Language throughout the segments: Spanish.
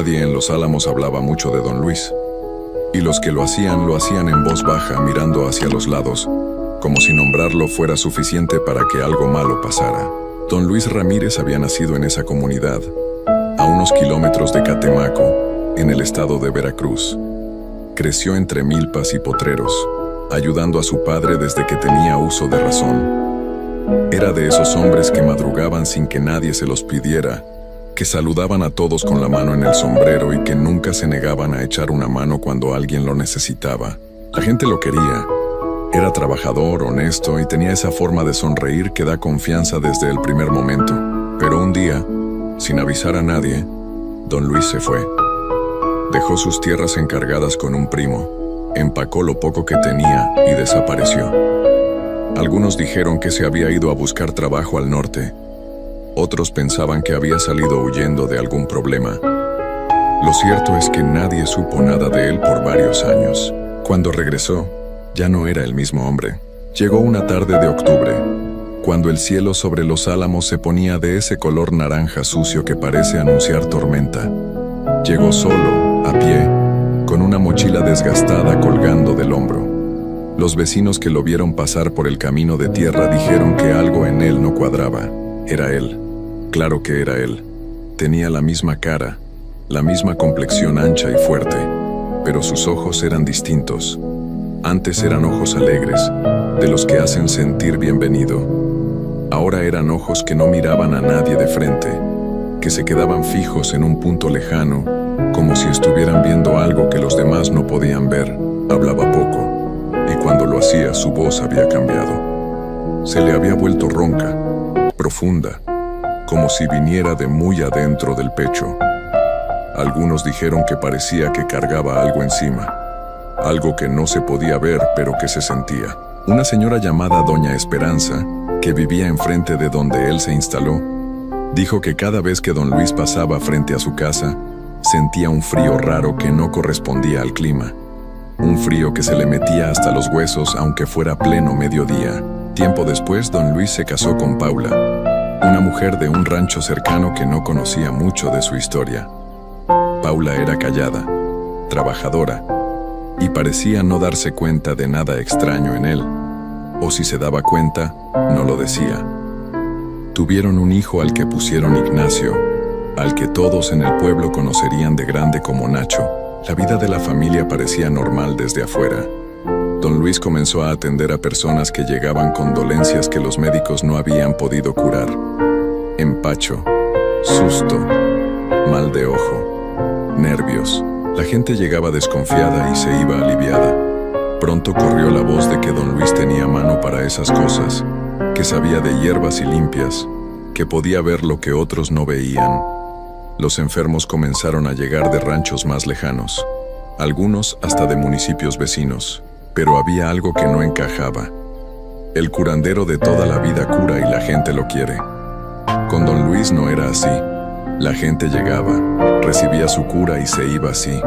Nadie en Los Álamos hablaba mucho de don Luis. Y los que lo hacían en voz baja, mirando hacia los lados, como si nombrarlo fuera suficiente para que algo malo pasara. Don Luis Ramírez había nacido en esa comunidad, a unos kilómetros de Catemaco, en el estado de Veracruz. Creció entre milpas y potreros, ayudando a su padre desde que tenía uso de razón. Era de esos hombres que madrugaban sin que nadie se los pidiera, que saludaban a todos con la mano en el sombrero y que nunca se negaban a echar una mano cuando alguien lo necesitaba. La gente lo quería. Era trabajador, honesto y tenía esa forma de sonreír que da confianza desde el primer momento. Pero un día, sin avisar a nadie, don Luis se fue. Dejó sus tierras encargadas con un primo, empacó lo poco que tenía y desapareció. Algunos dijeron que se había ido a buscar trabajo al norte. Otros pensaban que había salido huyendo de algún problema. Lo cierto es que nadie supo nada de él por varios años. Cuando regresó, ya no era el mismo hombre. Llegó una tarde de octubre, cuando el cielo sobre Los Álamos se ponía de ese color naranja sucio que parece anunciar tormenta. Llegó solo, a pie, con una mochila desgastada colgando del hombro. Los vecinos que lo vieron pasar por el camino de tierra dijeron que algo en él no cuadraba. Era él. Claro que era él. Tenía la misma cara, la misma complexión ancha y fuerte, pero sus ojos eran distintos. Antes eran ojos alegres, de los que hacen sentir bienvenido. Ahora eran ojos que no miraban a nadie de frente, que se quedaban fijos en un punto lejano, como si estuvieran viendo algo que los demás no podían ver. Hablaba poco, y cuando lo hacía su voz había cambiado. Se le había vuelto ronca, profunda, como si viniera de muy adentro del pecho. Algunos dijeron que parecía que cargaba algo encima. Algo que no se podía ver, pero que se sentía. Una señora llamada Doña Esperanza, que vivía enfrente de donde él se instaló, dijo que cada vez que don Luis pasaba frente a su casa, sentía un frío raro que no correspondía al clima. Un frío que se le metía hasta los huesos aunque fuera pleno mediodía. Tiempo después, don Luis se casó con Paula, una mujer de un rancho cercano que no conocía mucho de su historia. Paula era callada, trabajadora, y parecía no darse cuenta de nada extraño en él, o si se daba cuenta, no lo decía. Tuvieron un hijo al que pusieron Ignacio, al que todos en el pueblo conocerían de grande como Nacho. La vida de la familia parecía normal desde afuera. Don Luis comenzó a atender a personas que llegaban con dolencias que los médicos no habían podido curar. Empacho, susto, mal de ojo, nervios. La gente llegaba desconfiada y se iba aliviada. Pronto corrió la voz de que don Luis tenía mano para esas cosas, que sabía de hierbas y limpias, que podía ver lo que otros no veían. Los enfermos comenzaron a llegar de ranchos más lejanos, algunos hasta de municipios vecinos, pero había algo que no encajaba. El curandero de toda la vida cura y la gente lo quiere. Con don Luis no era así. La gente llegaba, recibía su cura y se iba así.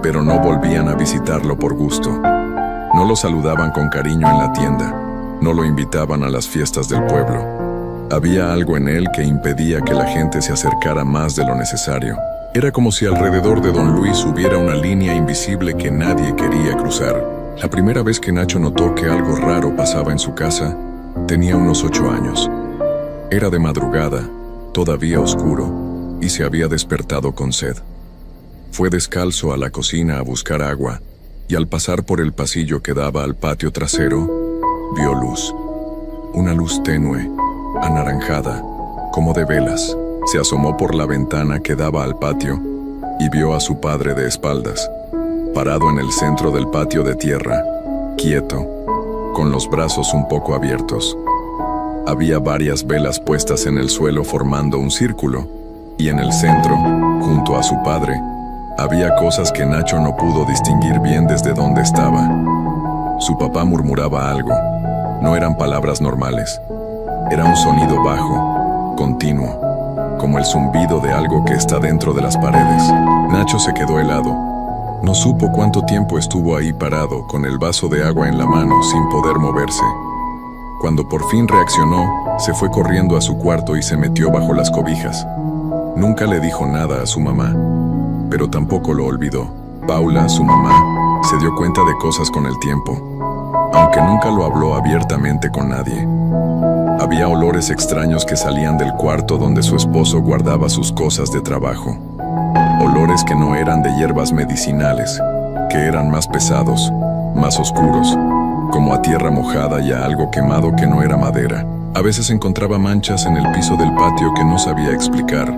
Pero no volvían a visitarlo por gusto. No lo saludaban con cariño en la tienda. No lo invitaban a las fiestas del pueblo. Había algo en él que impedía que la gente se acercara más de lo necesario. Era como si alrededor de don Luis hubiera una línea invisible que nadie quería cruzar. La primera vez que Nacho notó que algo raro pasaba en su casa, tenía unos 8 años. Era de madrugada, todavía oscuro, y se había despertado con sed. Fue descalzo a la cocina a buscar agua, y al pasar por el pasillo que daba al patio trasero, vio luz. Una luz tenue, anaranjada, como de velas. Se asomó por la ventana que daba al patio, y vio a su padre de espaldas, parado en el centro del patio de tierra, quieto, con los brazos un poco abiertos. Había varias velas puestas en el suelo formando un círculo, y en el centro, junto a su padre, había cosas que Nacho no pudo distinguir bien desde dónde estaba. Su papá murmuraba algo. No eran palabras normales. Era un sonido bajo, continuo, como el zumbido de algo que está dentro de las paredes. Nacho se quedó helado. No supo cuánto tiempo estuvo ahí parado, con el vaso de agua en la mano, sin poder moverse. Cuando por fin reaccionó, se fue corriendo a su cuarto y se metió bajo las cobijas. Nunca le dijo nada a su mamá, pero tampoco lo olvidó. Paula, su mamá, se dio cuenta de cosas con el tiempo, aunque nunca lo habló abiertamente con nadie. Había olores extraños que salían del cuarto donde su esposo guardaba sus cosas de trabajo. Olores que no eran de hierbas medicinales, que eran más pesados, más oscuros, como a tierra mojada y a algo quemado que no era madera. A veces encontraba manchas en el piso del patio que no sabía explicar.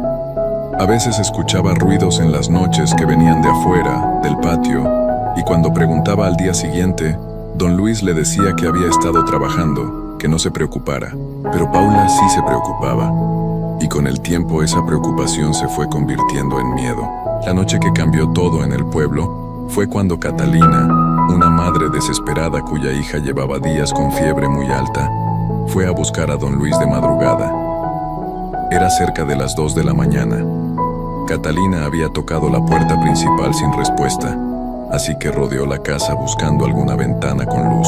A veces escuchaba ruidos en las noches que venían de afuera, del patio, y cuando preguntaba al día siguiente, don Luis le decía que había estado trabajando, que no se preocupara. Pero Paula sí se preocupaba, y con el tiempo esa preocupación se fue convirtiendo en miedo. La noche que cambió todo en el pueblo fue cuando Catalina, una madre desesperada cuya hija llevaba días con fiebre muy alta, fue a buscar a don Luis de madrugada. Era cerca de las 2 de la mañana. Catalina había tocado la puerta principal sin respuesta, así que rodeó la casa buscando alguna ventana con luz.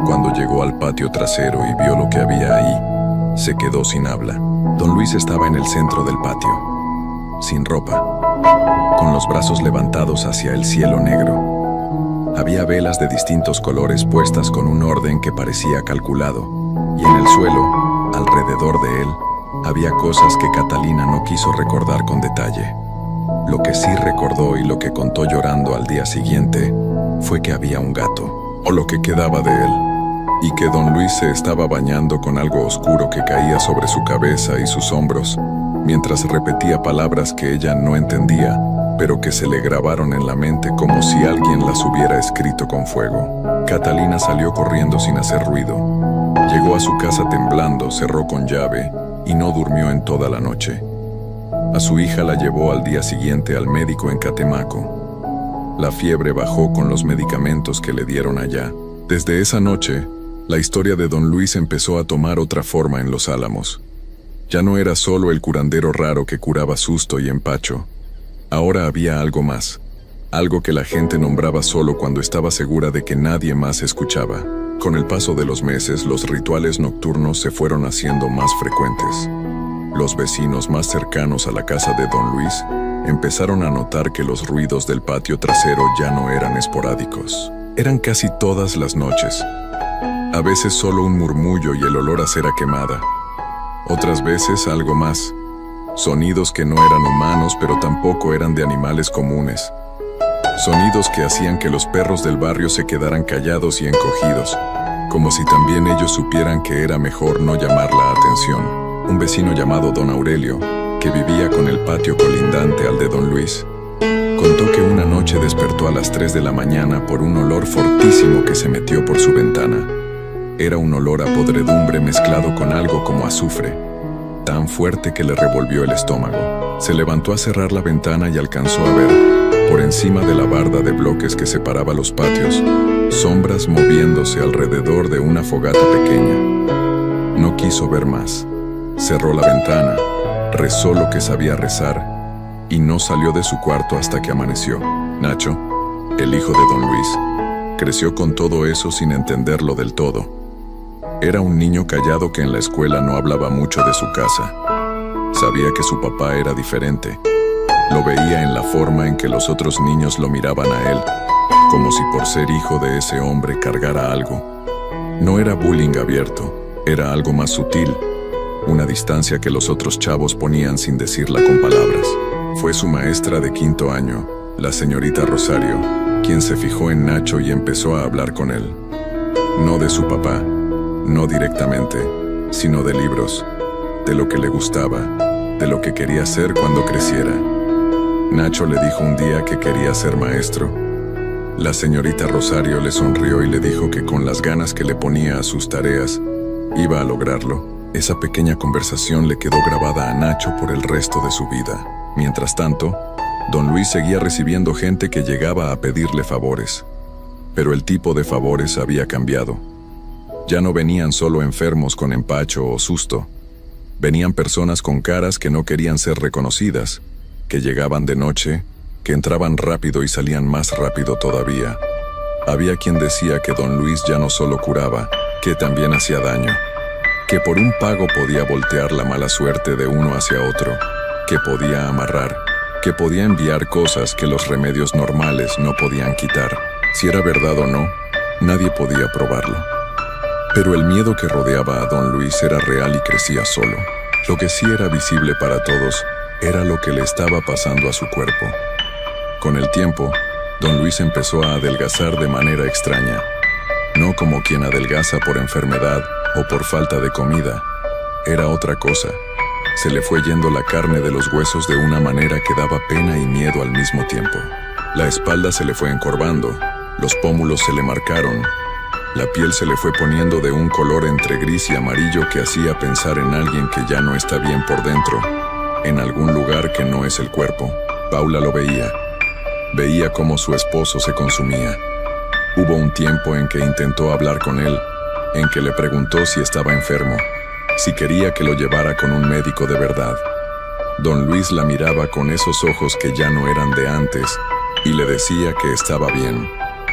Cuando llegó al patio trasero y vio lo que había ahí, se quedó sin habla. Don Luis estaba en el centro del patio, sin ropa, con los brazos levantados hacia el cielo negro. Había velas de distintos colores puestas con un orden que parecía calculado, y en el suelo, alrededor de él, había cosas que Catalina no quiso recordar con detalle. Lo que sí recordó y lo que contó llorando al día siguiente fue que había un gato, o lo que quedaba de él, y que don Luis se estaba bañando con algo oscuro que caía sobre su cabeza y sus hombros, mientras repetía palabras que ella no entendía, pero que se le grabaron en la mente como si alguien las hubiera escrito con fuego. Catalina salió corriendo sin hacer ruido. Llegó a su casa temblando, cerró con llave y no durmió en toda la noche. A su hija la llevó al día siguiente al médico en Catemaco. La fiebre bajó con los medicamentos que le dieron allá. Desde esa noche, la historia de don Luis empezó a tomar otra forma en Los Álamos. Ya no era solo el curandero raro que curaba susto y empacho. Ahora había algo más, algo que la gente nombraba solo cuando estaba segura de que nadie más escuchaba. Con el paso de los meses, los rituales nocturnos se fueron haciendo más frecuentes. Los vecinos más cercanos a la casa de don Luis empezaron a notar que los ruidos del patio trasero ya no eran esporádicos. Eran casi todas las noches. A veces solo un murmullo y el olor a cera quemada. Otras veces algo más. Sonidos que no eran humanos, pero tampoco eran de animales comunes. Sonidos que hacían que los perros del barrio se quedaran callados y encogidos, como si también ellos supieran que era mejor no llamar la atención. Un vecino llamado don Aurelio, que vivía con el patio colindante al de don Luis, contó que una noche despertó a las 3 de la mañana por un olor fortísimo que se metió por su ventana. Era un olor a podredumbre mezclado con algo como azufre, tan fuerte que le revolvió el estómago. Se levantó a cerrar la ventana y alcanzó a ver, por encima de la barda de bloques que separaba los patios, sombras moviéndose alrededor de una fogata pequeña. No quiso ver más. Cerró la ventana, rezó lo que sabía rezar y no salió de su cuarto hasta que amaneció. Nacho, el hijo de don Luis, creció con todo eso sin entenderlo del todo. Era un niño callado que en la escuela no hablaba mucho de su casa. Sabía que su papá era diferente. Lo veía en la forma en que los otros niños lo miraban a él, como si por ser hijo de ese hombre cargara algo. No era bullying abierto, era algo más sutil, una distancia que los otros chavos ponían sin decirla con palabras. Fue su maestra de 5º año, la señorita Rosario, quien se fijó en Nacho y empezó a hablar con él. No de su papá, no directamente, sino de libros, de lo que le gustaba, de lo que quería ser cuando creciera. Nacho le dijo un día que quería ser maestro. La señorita Rosario le sonrió y le dijo que con las ganas que le ponía a sus tareas, iba a lograrlo. Esa pequeña conversación le quedó grabada a Nacho por el resto de su vida. Mientras tanto, don Luis seguía recibiendo gente que llegaba a pedirle favores. Pero el tipo de favores había cambiado. Ya no venían solo enfermos con empacho o susto. Venían personas con caras que no querían ser reconocidas, que llegaban de noche, que entraban rápido y salían más rápido todavía. Había quien decía que don Luis ya no solo curaba, que también hacía daño, que por un pago podía voltear la mala suerte de uno hacia otro. que podía amarrar, que podía enviar cosas que los remedios normales no podían quitar. Si era verdad o no, nadie podía probarlo. Pero el miedo que rodeaba a don Luis era real y crecía solo. Lo que sí era visible para todos era lo que le estaba pasando a su cuerpo. Con el tiempo, don Luis empezó a adelgazar de manera extraña. No como quien adelgaza por enfermedad o por falta de comida. Era otra cosa. Se le fue yendo la carne de los huesos de una manera que daba pena y miedo al mismo tiempo. La espalda se le fue encorvando, los pómulos se le marcaron, la piel se le fue poniendo de un color entre gris y amarillo que hacía pensar en alguien que ya no está bien por dentro, en algún lugar que no es el cuerpo. Paula lo veía. Veía cómo su esposo se consumía. Hubo un tiempo en que intentó hablar con él, en que le preguntó si estaba enfermo, si quería que lo llevara con un médico de verdad. Don Luis la miraba con esos ojos que ya no eran de antes y le decía que estaba bien,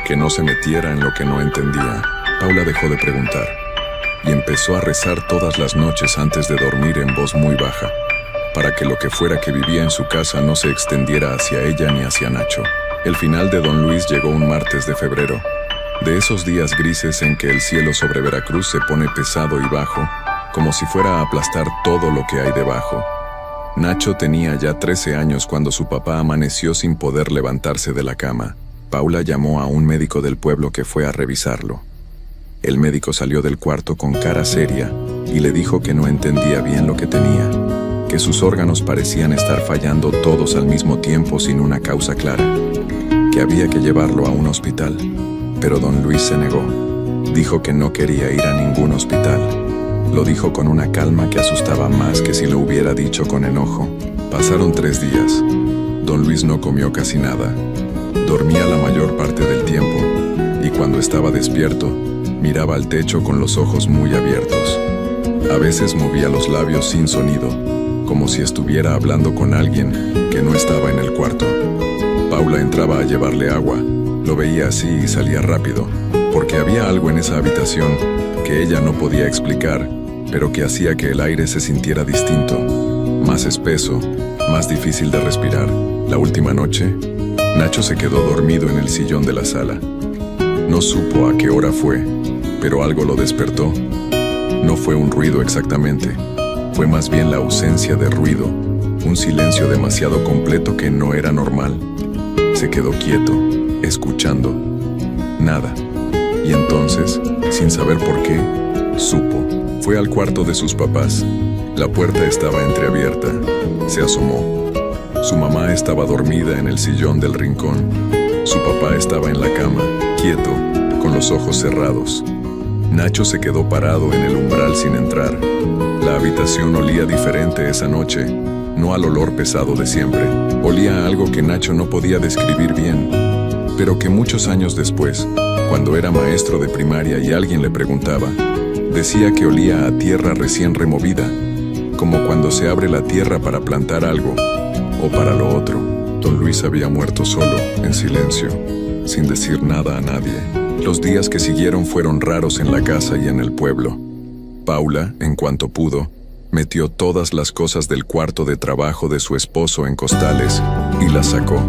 que no se metiera en lo que no entendía. Paula dejó de preguntar y empezó a rezar todas las noches antes de dormir en voz muy baja, para que lo que fuera que vivía en su casa no se extendiera hacia ella ni hacia Nacho. El final de don Luis llegó un martes de febrero, de esos días grises en que el cielo sobre Veracruz se pone pesado y bajo, como si fuera a aplastar todo lo que hay debajo. Nacho tenía ya 13 años cuando su papá amaneció sin poder levantarse de la cama. Paula llamó a un médico del pueblo que fue a revisarlo. El médico salió del cuarto con cara seria y le dijo que no entendía bien lo que tenía, que sus órganos parecían estar fallando todos al mismo tiempo sin una causa clara, que había que llevarlo a un hospital. Pero don Luis se negó. Dijo que no quería ir a ningún hospital. Lo dijo con una calma que asustaba más que si lo hubiera dicho con enojo. Pasaron 3 días. Don Luis no comió casi nada. Dormía la mayor parte del tiempo, y cuando estaba despierto, miraba al techo con los ojos muy abiertos. A veces movía los labios sin sonido, como si estuviera hablando con alguien que no estaba en el cuarto. Paula entraba a llevarle agua. Lo veía así y salía rápido, porque había algo en esa habitación que ella no podía explicar, pero que hacía que el aire se sintiera distinto, más espeso, más difícil de respirar. La última noche, Nacho se quedó dormido en el sillón de la sala. No supo a qué hora fue, pero algo lo despertó. No fue un ruido exactamente, fue más bien la ausencia de ruido, un silencio demasiado completo que no era normal. Se quedó quieto, escuchando. Nada. Y entonces, sin saber por qué, supo. Fue al cuarto de sus papás. La puerta estaba entreabierta. Se asomó. Su mamá estaba dormida en el sillón del rincón. Su papá estaba en la cama, quieto, con los ojos cerrados. Nacho se quedó parado en el umbral sin entrar. La habitación olía diferente esa noche, no al olor pesado de siempre. Olía a algo que Nacho no podía describir bien, pero que muchos años después, cuando era maestro de primaria y alguien le preguntaba, decía que olía a tierra recién removida, como cuando se abre la tierra para plantar algo, o para lo otro. Don Luis había muerto solo, en silencio, sin decir nada a nadie. Los días que siguieron fueron raros en la casa y en el pueblo. Paula, en cuanto pudo, metió todas las cosas del cuarto de trabajo de su esposo en costales y las sacó.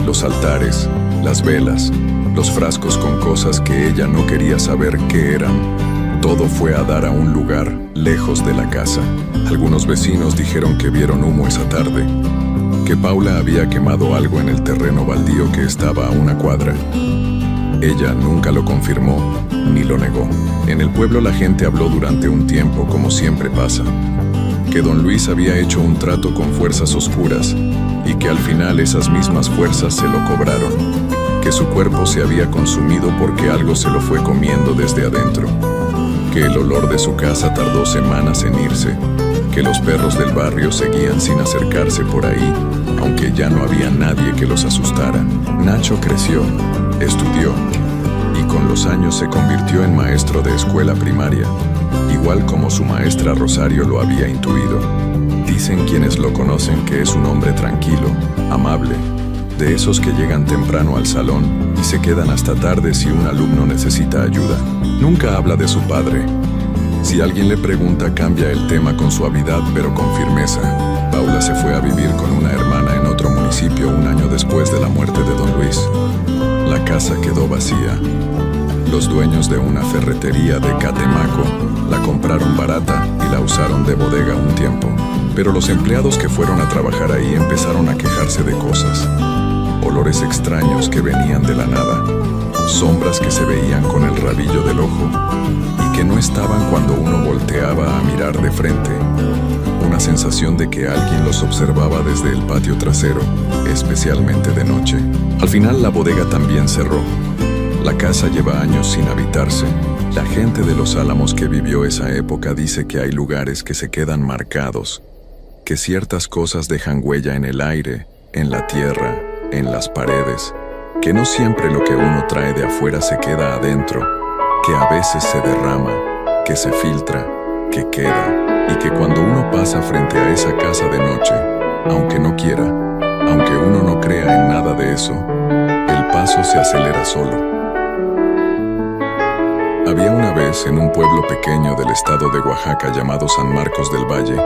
Los altares, las velas, los frascos con cosas que ella no quería saber qué eran. Todo fue a dar a un lugar lejos de la casa. Algunos vecinos dijeron que vieron humo esa tarde, que Paula había quemado algo en el terreno baldío que estaba a una cuadra. Ella nunca lo confirmó ni lo negó. En el pueblo la gente habló durante un tiempo, como siempre pasa, que don Luis había hecho un trato con fuerzas oscuras y que al final esas mismas fuerzas se lo cobraron, que su cuerpo se había consumido porque algo se lo fue comiendo desde adentro, que el olor de su casa tardó semanas en irse, que los perros del barrio seguían sin acercarse por ahí, aunque ya no había nadie que los asustara. Nacho creció, estudió, y con los años se convirtió en maestro de escuela primaria, igual como su maestra Rosario lo había intuido. Dicen quienes lo conocen que es un hombre tranquilo, amable, de esos que llegan temprano al salón y se quedan hasta tarde si un alumno necesita ayuda. Nunca habla de su padre. Si alguien le pregunta, cambia el tema con suavidad pero con firmeza. Paula se fue a vivir con una hermana en otro municipio un año después de la muerte de don Luis. La casa quedó vacía. Los dueños de una ferretería de Catemaco la compraron barata y la usaron de bodega un tiempo. Pero los empleados que fueron a trabajar ahí empezaron a quejarse de cosas. Olores extraños que venían de la nada. Sombras que se veían con el rabillo del ojo y que no estaban cuando uno volteaba a mirar de frente. Una sensación de que alguien los observaba desde el patio trasero, especialmente de noche. Al final la bodega también cerró. La casa lleva años sin habitarse. La gente de Los Álamos que vivió esa época dice que hay lugares que se quedan marcados, que ciertas cosas dejan huella en el aire, en la tierra, en las paredes, que no siempre lo que uno trae de afuera se queda adentro, que a veces se derrama, que se filtra, que queda, y que cuando uno pasa frente a esa casa de noche, aunque no quiera, aunque uno no crea en nada de eso, el paso se acelera solo. Había una vez en un pueblo pequeño del estado de Oaxaca llamado San Marcos del Valle,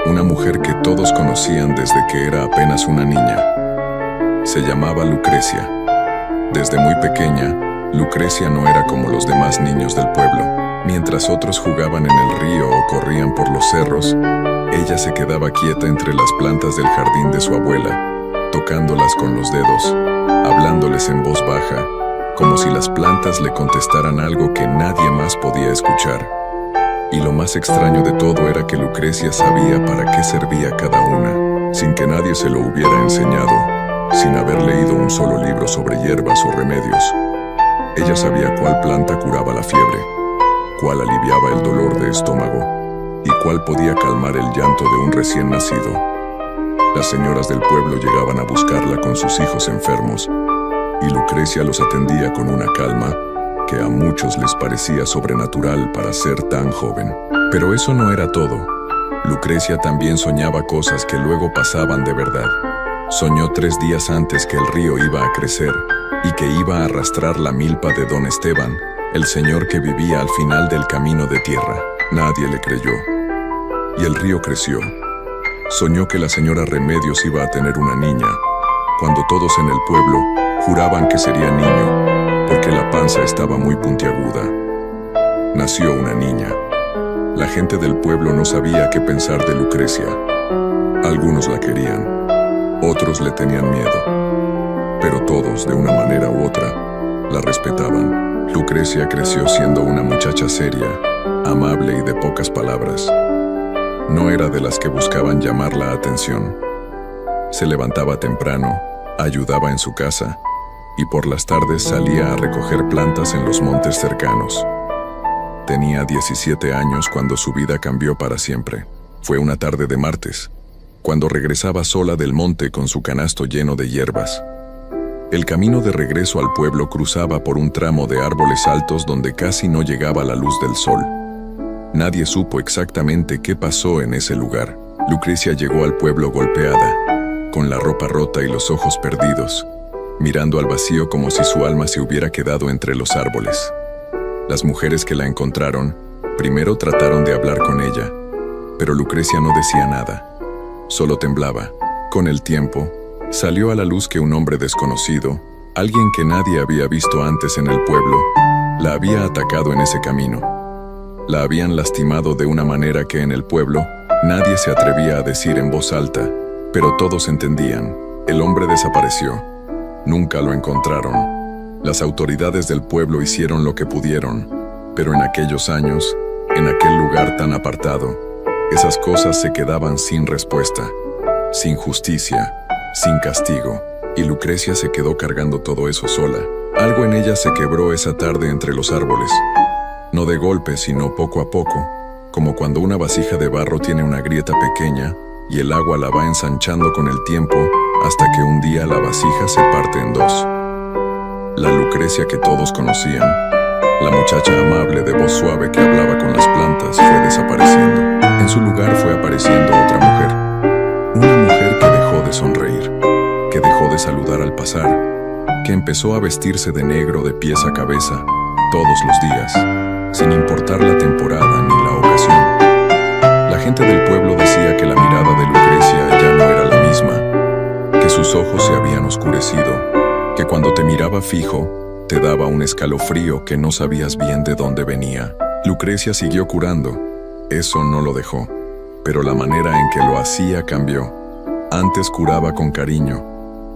una mujer que todos conocían desde que era apenas una niña. Se llamaba Lucrecia. Desde muy pequeña, Lucrecia no era como los demás niños del pueblo. Mientras otros jugaban en el río o corrían por los cerros, ella se quedaba quieta entre las plantas del jardín de su abuela, tocándolas con los dedos, hablándoles en voz baja, como si las plantas le contestaran algo que nadie más podía escuchar. Y lo más extraño de todo era que Lucrecia sabía para qué servía cada una, sin que nadie se lo hubiera enseñado, sin haber leído un solo libro sobre hierbas o remedios. Ella sabía cuál planta curaba la fiebre, cuál aliviaba el dolor de estómago y cuál podía calmar el llanto de un recién nacido. Las señoras del pueblo llegaban a buscarla con sus hijos enfermos y Lucrecia los atendía con una calma que a muchos les parecía sobrenatural para ser tan joven. Pero eso no era todo. Lucrecia también soñaba cosas que luego pasaban de verdad. Soñó 3 días antes que el río iba a crecer y que iba a arrastrar la milpa de don Esteban, el señor que vivía al final del camino de tierra. Nadie le creyó. Y el río creció. Soñó que la señora Remedios iba a tener una niña, cuando todos en el pueblo juraban que sería niño, porque la panza estaba muy puntiaguda. Nació una niña. La gente del pueblo no sabía qué pensar de Lucrecia. Algunos la querían, otros le tenían miedo, pero todos, de una manera u otra, la respetaban. Lucrecia creció siendo una muchacha seria, amable y de pocas palabras. No era de las que buscaban llamar la atención. Se levantaba temprano, ayudaba en su casa, y por las tardes salía a recoger plantas en los montes cercanos. Tenía 17 años cuando su vida cambió para siempre. Fue una tarde de martes, cuando regresaba sola del monte con su canasto lleno de hierbas. El camino de regreso al pueblo cruzaba por un tramo de árboles altos donde casi no llegaba la luz del sol. Nadie supo exactamente qué pasó en ese lugar. Lucrecia llegó al pueblo golpeada, con la ropa rota y los ojos perdidos, mirando al vacío como si su alma se hubiera quedado entre los árboles. Las mujeres que la encontraron, primero trataron de hablar con ella, pero Lucrecia no decía nada, solo temblaba. Con el tiempo, salió a la luz que un hombre desconocido, alguien que nadie había visto antes en el pueblo, la había atacado en ese camino. La habían lastimado de una manera que en el pueblo nadie se atrevía a decir en voz alta, pero todos entendían. El hombre desapareció. Nunca lo encontraron. Las autoridades del pueblo hicieron lo que pudieron, pero en aquellos años, en aquel lugar tan apartado, esas cosas se quedaban sin respuesta, sin justicia, sin castigo, y Lucrecia se quedó cargando todo eso sola. Algo en ella se quebró esa tarde entre los árboles. No de golpe, sino poco a poco, como cuando una vasija de barro tiene una grieta pequeña y el agua la va ensanchando con el tiempo hasta que un día la vasija se parte en dos. La Lucrecia que todos conocían, la muchacha amable de voz suave que hablaba con las plantas, fue desapareciendo. En su lugar fue apareciendo otra mujer. Una mujer que dejó de sonreír, que dejó de saludar al pasar, que empezó a vestirse de negro de pies a cabeza todos los días, sin importar la temporada ni la ocasión. La gente del pueblo decía que la mirada de Lucrecia ya no era la misma, que sus ojos se habían oscurecido, que cuando te miraba fijo, te daba un escalofrío que no sabías bien de dónde venía. Lucrecia siguió curando, eso no lo dejó, pero la manera en que lo hacía cambió. Antes curaba con cariño,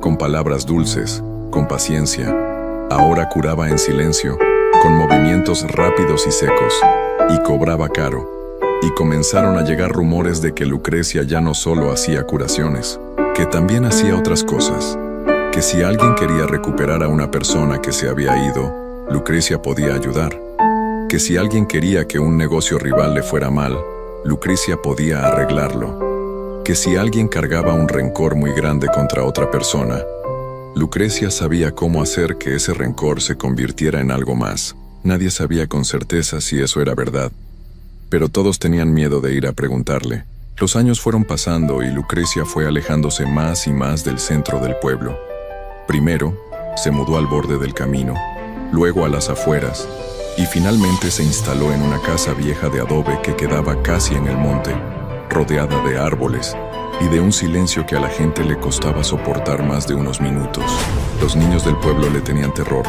con palabras dulces, con paciencia. Ahora curaba en silencio, con movimientos rápidos y secos, y cobraba caro. Y comenzaron a llegar rumores de que Lucrecia ya no solo hacía curaciones, que también hacía otras cosas. Que si alguien quería recuperar a una persona que se había ido, Lucrecia podía ayudar. Que si alguien quería que un negocio rival le fuera mal, Lucrecia podía arreglarlo. Que si alguien cargaba un rencor muy grande contra otra persona, Lucrecia sabía cómo hacer que ese rencor se convirtiera en algo más. Nadie sabía con certeza si eso era verdad, pero todos tenían miedo de ir a preguntarle. Los años fueron pasando y Lucrecia fue alejándose más y más del centro del pueblo. Primero, se mudó al borde del camino, luego a las afueras, y finalmente se instaló en una casa vieja de adobe que quedaba casi en el monte, rodeada de árboles y de un silencio que a la gente le costaba soportar más de unos minutos. Los niños del pueblo le tenían terror.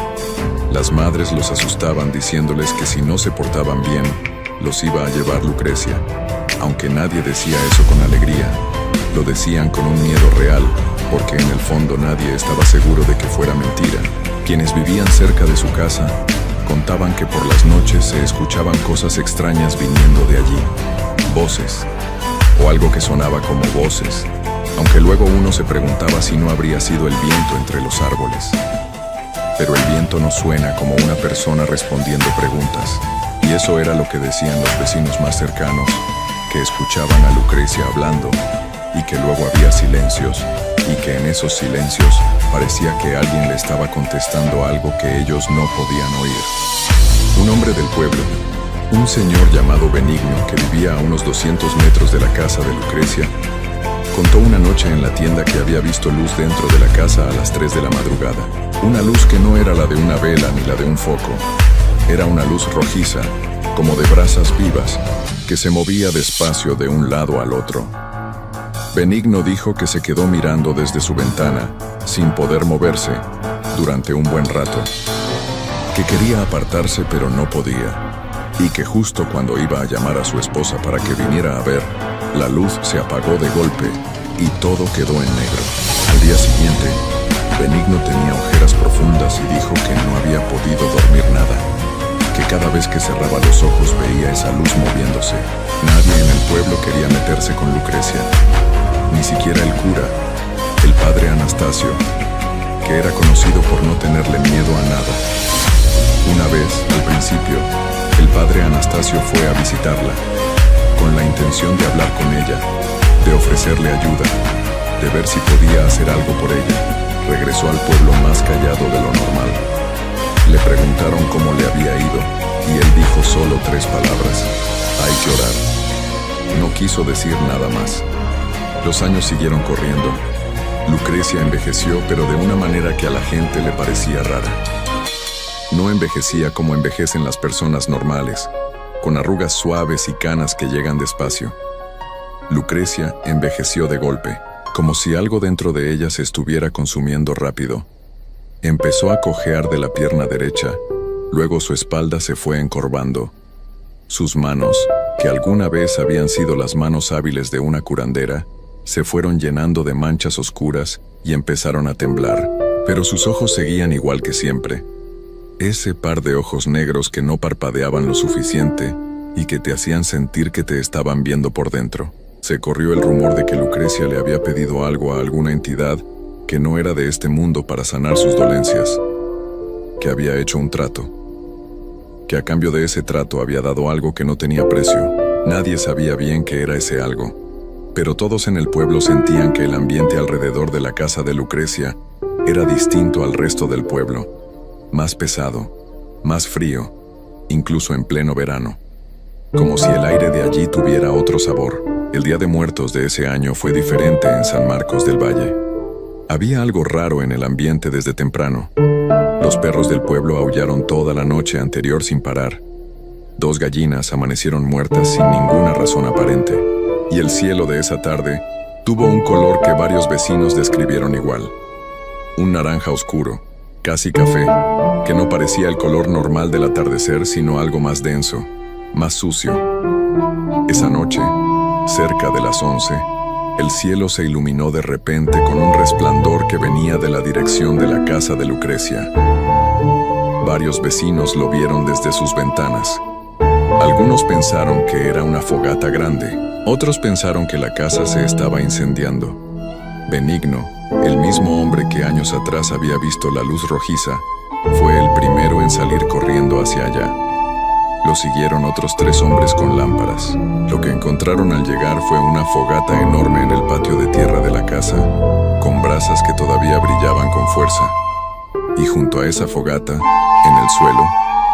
Las madres los asustaban diciéndoles que si no se portaban bien, los iba a llevar Lucrecia. Aunque nadie decía eso con alegría, lo decían con un miedo real, porque en el fondo nadie estaba seguro de que fuera mentira. Quienes vivían cerca de su casa contaban que por las noches se escuchaban cosas extrañas viniendo de allí. Voces, o algo que sonaba como voces, aunque luego uno se preguntaba si no habría sido el viento entre los árboles. Pero el viento no suena como una persona respondiendo preguntas, y eso era lo que decían los vecinos más cercanos, que escuchaban a Lucrecia hablando, y que luego había silencios, y que en esos silencios parecía que alguien le estaba contestando algo que ellos no podían oír. Un hombre del pueblo, un señor llamado Benigno, que vivía a unos 200 metros de la casa de Lucrecia, contó una noche en la tienda que había visto luz dentro de la casa a las 3 de la madrugada. Una luz que no era la de una vela ni la de un foco. Era una luz rojiza, como de brasas vivas, que se movía despacio de un lado al otro. Benigno dijo que se quedó mirando desde su ventana, sin poder moverse, durante un buen rato. Que quería apartarse pero no podía. Y que justo cuando iba a llamar a su esposa para que viniera a ver, la luz se apagó de golpe y todo quedó en negro. Al día siguiente, Benigno tenía ojeras profundas y dijo que no había podido dormir nada, que cada vez que cerraba los ojos veía esa luz moviéndose. Nadie en el pueblo quería meterse con Lucrecia, ni siquiera el cura, el padre Anastasio, que era conocido por no tenerle miedo a nada. Una vez, al principio, el padre Anastasio fue a visitarla, con la intención de hablar con ella, de ofrecerle ayuda, de ver si podía hacer algo por ella. Regresó al pueblo más callado de lo normal. Le preguntaron cómo le había ido, y él dijo solo 3 palabras: hay que orar. No quiso decir nada más. Los años siguieron corriendo. Lucrecia envejeció, pero de una manera que a la gente le parecía rara. No envejecía como envejecen las personas normales, con arrugas suaves y canas que llegan despacio. Lucrecia envejeció de golpe, como si algo dentro de ella se estuviera consumiendo rápido. Empezó a cojear de la pierna derecha, luego su espalda se fue encorvando. Sus manos, que alguna vez habían sido las manos hábiles de una curandera, se fueron llenando de manchas oscuras y empezaron a temblar, pero sus ojos seguían igual que siempre. Ese par de ojos negros que no parpadeaban lo suficiente y que te hacían sentir que te estaban viendo por dentro. Se corrió el rumor de que Lucrecia le había pedido algo a alguna entidad que no era de este mundo para sanar sus dolencias, que había hecho un trato, que a cambio de ese trato había dado algo que no tenía precio. Nadie sabía bien qué era ese algo, pero todos en el pueblo sentían que el ambiente alrededor de la casa de Lucrecia era distinto al resto del pueblo. Más pesado, más frío, incluso en pleno verano. Como si el aire de allí tuviera otro sabor. El Día de Muertos de ese año fue diferente en San Marcos del Valle. Había algo raro en el ambiente desde temprano. Los perros del pueblo aullaron toda la noche anterior sin parar. 2 gallinas amanecieron muertas sin ninguna razón aparente. Y el cielo de esa tarde tuvo un color que varios vecinos describieron igual. Un naranja oscuro, casi café, que no parecía el color normal del atardecer, sino algo más denso, más sucio. Esa noche, cerca de las 11, el cielo se iluminó de repente con un resplandor que venía de la dirección de la casa de Lucrecia. Varios vecinos lo vieron desde sus ventanas. Algunos pensaron que era una fogata grande, otros pensaron que la casa se estaba incendiando. Benigno, el mismo hombre que años atrás había visto la luz rojiza, fue el primero en salir corriendo hacia allá. Lo siguieron otros 3 hombres con lámparas. Lo que encontraron al llegar fue una fogata enorme en el patio de tierra de la casa, con brasas que todavía brillaban con fuerza. Y junto a esa fogata, en el suelo,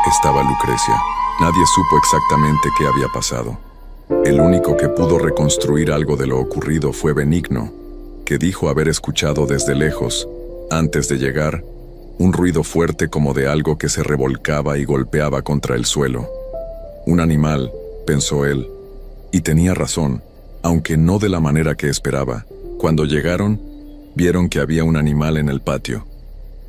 estaba Lucrecia. Nadie supo exactamente qué había pasado. El único que pudo reconstruir algo de lo ocurrido fue Benigno, que dijo haber escuchado desde lejos, antes de llegar, un ruido fuerte como de algo que se revolcaba y golpeaba contra el suelo. Un animal, pensó él, y tenía razón, aunque no de la manera que esperaba. Cuando llegaron, vieron que había un animal en el patio,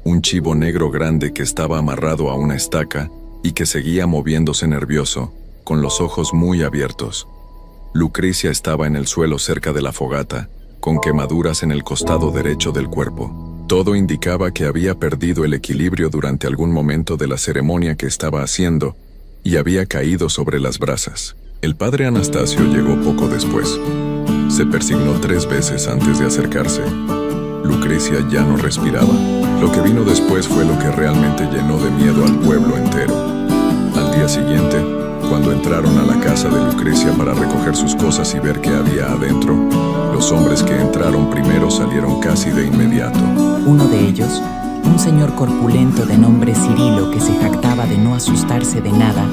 un chivo negro grande que estaba amarrado a una estaca y que seguía moviéndose nervioso, con los ojos muy abiertos. Lucrecia estaba en el suelo cerca de la fogata, con quemaduras en el costado derecho del cuerpo. Todo indicaba que había perdido el equilibrio durante algún momento de la ceremonia que estaba haciendo y había caído sobre las brasas. El padre Anastasio llegó poco después. Se persignó 3 veces antes de acercarse. Lucrecia ya no respiraba. Lo que vino después fue lo que realmente llenó de miedo al pueblo entero. Al día siguiente, cuando entraron a la casa de Lucrecia para recoger sus cosas y ver qué había adentro, los hombres que entraron primero salieron casi de inmediato. Uno de ellos, un señor corpulento de nombre Cirilo que se jactaba de no asustarse de nada,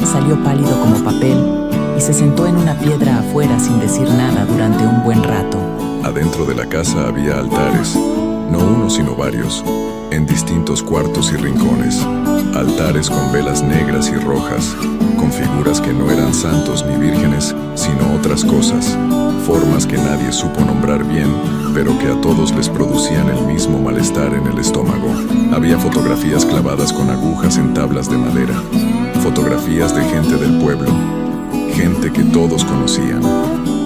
salió pálido como papel y se sentó en una piedra afuera sin decir nada durante un buen rato. Adentro de la casa había altares, no uno sino varios, en distintos cuartos y rincones. Altares con velas negras y rojas, con figuras que no eran santos ni vírgenes, sino otras cosas, formas que nadie supo nombrar bien, pero que a todos les producían el mismo malestar en el estómago. Había fotografías clavadas con agujas en tablas de madera, fotografías de gente del pueblo, gente que todos conocían,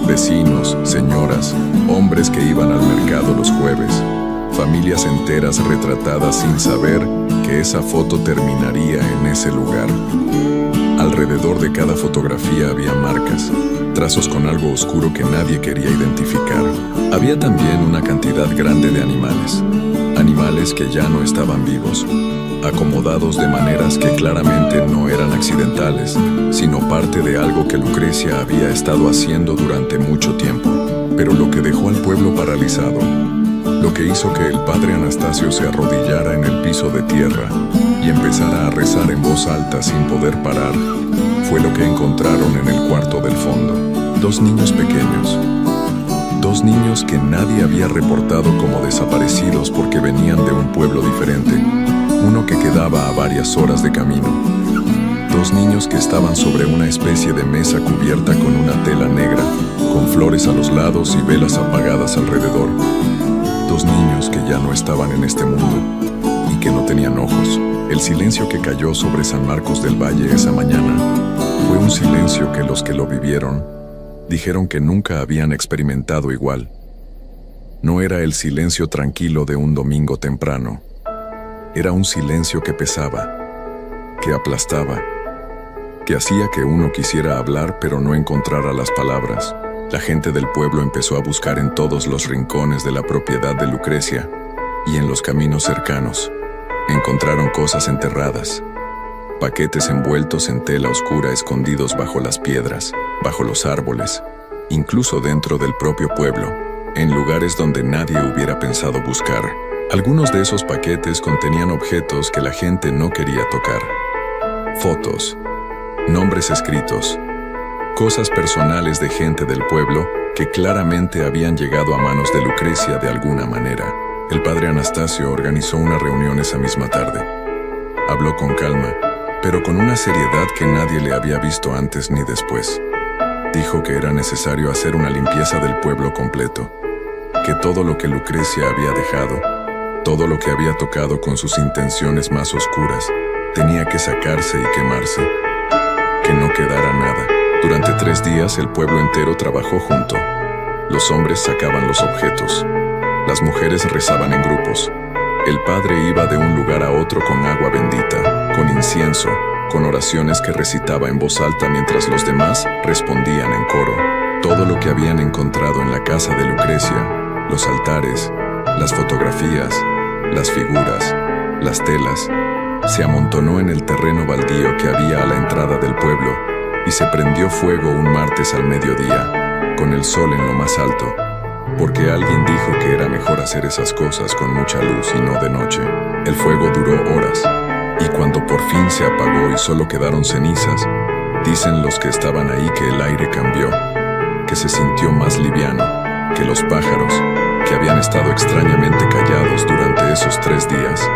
vecinos, señoras, hombres que iban al mercado los jueves, familias enteras retratadas sin saber que esa foto terminaría en ese lugar. Alrededor de cada fotografía había marcas, trazos con algo oscuro que nadie quería identificar. Había también una cantidad grande de animales, animales que ya no estaban vivos, acomodados de maneras que claramente no eran accidentales, sino parte de algo que Lucrecia había estado haciendo durante mucho tiempo. Pero lo que dejó al pueblo paralizado, lo que hizo que el padre Anastasio se arrodillara en el piso de tierra y empezara a rezar en voz alta sin poder parar, fue lo que encontraron en el cuarto del fondo. 2 niños pequeños. 2 niños que nadie había reportado como desaparecidos porque venían de un pueblo diferente, uno que quedaba a varias horas de camino. 2 niños que estaban sobre una especie de mesa cubierta con una tela negra, con flores a los lados y velas apagadas alrededor. 2 niños que ya no estaban en este mundo y que no tenían ojos. El silencio que cayó sobre San Marcos del Valle esa mañana fue un silencio que los que lo vivieron dijeron que nunca habían experimentado igual. No era el silencio tranquilo de un domingo temprano. Era un silencio que pesaba, que aplastaba, que hacía que uno quisiera hablar pero no encontrara las palabras. La gente del pueblo empezó a buscar en todos los rincones de la propiedad de Lucrecia y en los caminos cercanos. Encontraron cosas enterradas, paquetes envueltos en tela oscura escondidos bajo las piedras, bajo los árboles, incluso dentro del propio pueblo, en lugares donde nadie hubiera pensado buscar. Algunos de esos paquetes contenían objetos que la gente no quería tocar. Fotos, nombres escritos, cosas personales de gente del pueblo que claramente habían llegado a manos de Lucrecia de alguna manera. El padre Anastasio organizó una reunión esa misma tarde. Habló con calma, pero con una seriedad que nadie le había visto antes ni después. Dijo que era necesario hacer una limpieza del pueblo completo, que todo lo que Lucrecia había dejado, todo lo que había tocado con sus intenciones más oscuras, tenía que sacarse y quemarse, que no quedara nada. Durante 3 días el pueblo entero trabajó junto. Los hombres sacaban los objetos, las mujeres rezaban en grupos. El padre iba de un lugar a otro con agua bendita, con incienso, con oraciones que recitaba en voz alta mientras los demás respondían en coro. Todo lo que habían encontrado en la casa de Lucrecia, los altares, las fotografías, las figuras, las telas, se amontonó en el terreno baldío que había a la entrada del pueblo y se prendió fuego un martes al mediodía, con el sol en lo más alto, porque alguien dijo que era mejor hacer esas cosas con mucha luz y no de noche. El fuego duró horas, y cuando por fin se apagó y solo quedaron cenizas, dicen los que estaban ahí que el aire cambió, que se sintió más liviano, que los pájaros, que habían estado extrañamente callados durante esos 3 días,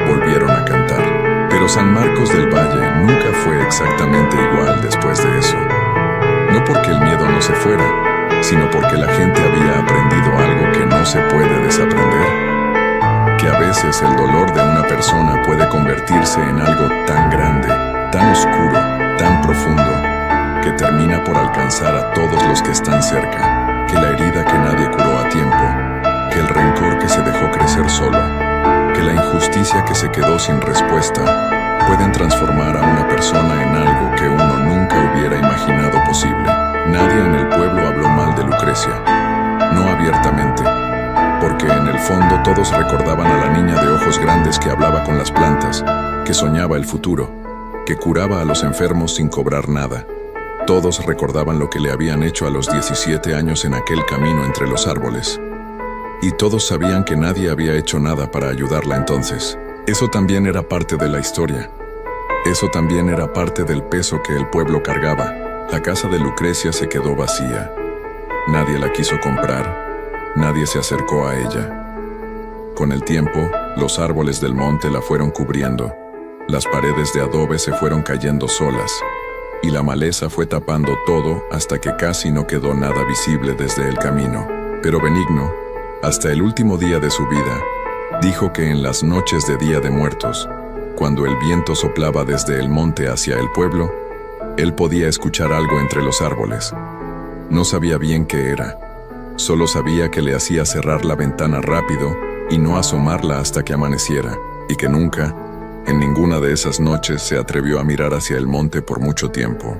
volvieron a cantar. Pero San Marcos del Valle nunca fue exactamente igual después de eso. No porque el miedo no se fuera, sino porque la gente había aprendido algo que no se puede desaprender. Que a veces el dolor de una persona puede convertirse en algo tan grande, tan oscuro, tan profundo, que termina por alcanzar a todos los que están cerca. Que la herida que nadie curó a tiempo, que el rencor que se dejó crecer solo, que la injusticia que se quedó sin respuesta, pueden transformar a una persona en algo que uno nunca hubiera imaginado posible. Nadie en el pueblo habló mal de Lucrecia, no abiertamente, porque en el fondo todos recordaban a la niña de ojos grandes que hablaba con las plantas, que soñaba el futuro, que curaba a los enfermos sin cobrar nada. Todos recordaban lo que le habían hecho a los 17 años en aquel camino entre los árboles. Y todos sabían que nadie había hecho nada para ayudarla entonces. Eso también era parte de la historia. Eso también era parte del peso que el pueblo cargaba. La casa de Lucrecia se quedó vacía. Nadie la quiso comprar. Nadie se acercó a ella. Con el tiempo, los árboles del monte la fueron cubriendo. Las paredes de adobe se fueron cayendo solas. Y la maleza fue tapando todo hasta que casi no quedó nada visible desde el camino. Pero Benigno, hasta el último día de su vida, dijo que en las noches de Día de Muertos, cuando el viento soplaba desde el monte hacia el pueblo, él podía escuchar algo entre los árboles. No sabía bien qué era, solo sabía que le hacía cerrar la ventana rápido y no asomarla hasta que amaneciera, y que nunca, en ninguna de esas noches, se atrevió a mirar hacia el monte por mucho tiempo.